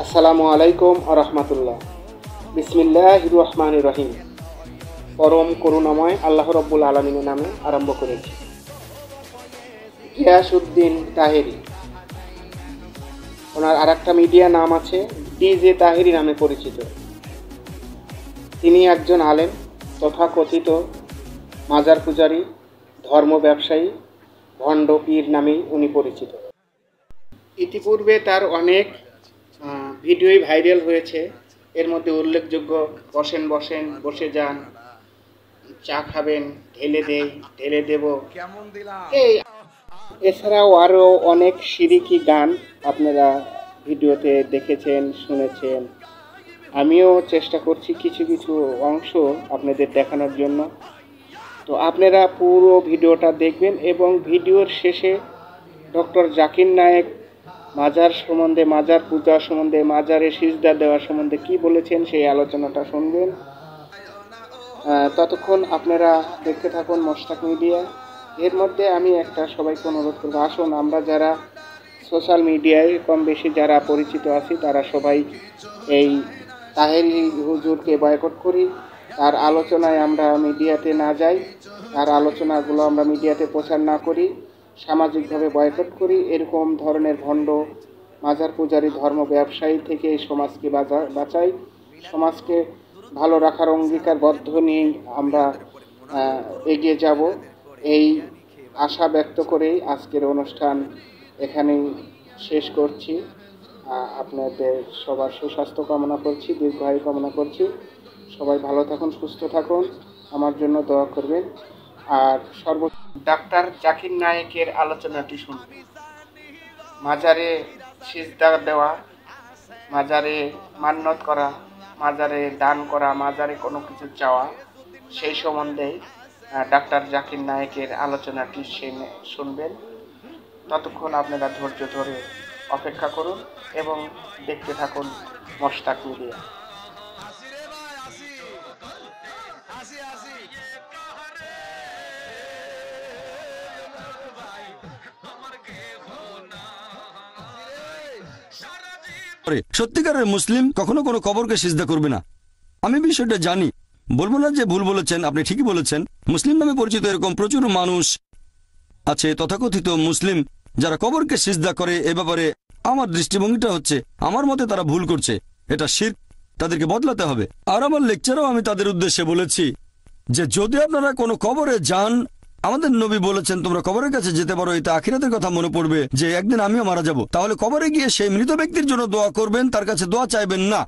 আসসালামু আলাইকুম আ রহমতুল্লাহ। বিসমিল্লাহির রহমানির রহিম। পরম করুণাময় আল্লাহ রব্বুল আলমিনের নামে আরম্ভ করেছি। গিয়াসউদ্দিন তাহেরি, ওনার আরেকটা মিডিয়া নাম আছে ডিজে তাহেরি নামে পরিচিত। তিনি একজন আলেম, তথাকথিত মাজার পূজারী, ধর্ম ব্যবসায়ী, ভণ্ড পীর নামেই উনি পরিচিত। ইতিপূর্বে তার অনেক ভিডিওই ভাইরাল হয়েছে। এর মধ্যে উল্লেখযোগ্য বসেন বসেন, বসে যান, চা খাবেন, ঢেলে দেই, ঢেলে দেব, এই এছাড়াও আরও অনেক শিরকি গান আপনারা ভিডিওতে দেখেছেন, শুনেছেন। আমিও চেষ্টা করছি কিছু কিছু অংশ আপনাদের দেখানোর জন্য। তো আপনারা পুরো ভিডিওটা দেখবেন এবং ভিডিওর শেষে ডক্টর জাকির নায়েক মাজার সম্বন্ধে, মাজার পূজা সম্বন্ধে, মাজারে সিজদা দেওয়া সম্বন্ধে কি বলেছেন সেই আলোচনাটা শুনবেন। ততক্ষণ আপনারা দেখতে থাকুন মোশতাক মিডিয়া। এর মধ্যে আমি একটা সবাইকে অনুরোধ করবো, আসুন আমরা যারা সোশ্যাল মিডিয়ায় কম বেশি যারা পরিচিত আছি তারা সবাই এই তাহেরি হুজুরকে বয়কট করি। তার আলোচনায় আমরা মিডিয়াতে না যাই, তার আলোচনাগুলো আমরা মিডিয়াতে প্রচার না করি, সামাজিকভাবে বয়কট করি। এরকম ধরনের ভণ্ড মাজার পূজারী ধর্ম ব্যবসায়ী থেকে সমাজকে বাঁচাই, সমাজকে ভালো রাখার অঙ্গীকারবদ্ধ নিয়ে আমরা এগিয়ে যাব, এই আশা ব্যক্ত করেই আজকের অনুষ্ঠান এখানেই শেষ করছি। আপনাদের সবার সুস্বাস্থ্য কামনা করছি, দীর্ঘায়ু কামনা করছি। সবাই ভালো থাকুন, সুস্থ থাকুন, আমার জন্য দোয়া করবেন। আর ডাক্তার জাকির নায়েকের আলোচনাটি শুনবেন। মাজারে সিজদা দেওয়া, মাজারে মান্নত করা, মাজারে দান করা, মাজারে কোনো কিছু চাওয়া, সেই সম্বন্ধে ডাক্তার জাকির নায়েকের আলোচনাটি শুনবেন। ততক্ষণ আপনারা ধৈর্য ধরে অপেক্ষা করুন এবং দেখতে থাকুন মোশতাক মিডিয়া। সত্যিকারের মুসলিম কখনো কোনো কবরকে সিজদা করবে না। আমি বিষয়টা জানি, বলবো না যে ভুল বলেছেন, আপনি ঠিকই বলেছেন। মুসলিম নামে পরিচিত এরকম প্রচুর মানুষ আছে তথাকথিত মুসলিম যারা কবরকে সিজদা করে। এ ব্যাপারে আমার দৃষ্টিভঙ্গিটা হচ্ছে, আমার মতে তারা ভুল করছে, এটা শিরক, তাদেরকে বদলাতে হবে। আর আমার লেকচারেও আমি তাদের উদ্দেশ্যে বলেছি যে যদি আপনারা কোনো কবরে যান, আমাদের নবী বলেছেন তোমরা কবরের কাছে যেতে পারো, এতে আখিরাতের কথা মনে পড়বে যে একদিন আমিও মারা যাব। তাহলে কবরে গিয়ে সেই মৃত ব্যক্তির জন্য দোয়া করবেন, তার কাছে দোয়া চাইবেন না।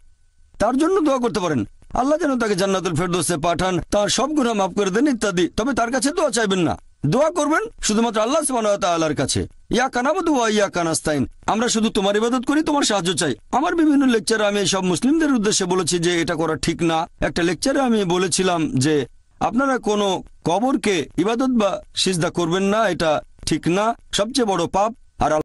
তার জন্য দোয়া করতে পারেন, আল্লাহ যেন তাকে জান্নাতুল ফেরদৌসে পাঠান, তার সব গুনাহ মাফ করে দেন ইত্যাদি, তবে তার কাছে দোয়া চাইবেন না। দোয়া করবেন শুধুমাত্র আল্লাহ সুবহানাহু ওয়া তাআলার কাছে। ইয়াকা নাবুদু ওয়া ইয়াকা নাস্তাইন, আমরা শুধু তোমার ইবাদত করি, তোমার সাহায্য চাই। আমার বিভিন্ন লেকচারে আমি সব মুসলিমদের উদ্দেশ্যে বলেছি যে এটা করা ঠিক না। একটা লেকচারে আমি বলেছিলাম যে আপনারা কোনো কবরকে ইবাদত বা সিজদা করবেন না, এটা ঠিক না, সবচেয়ে বড় পাপ। আর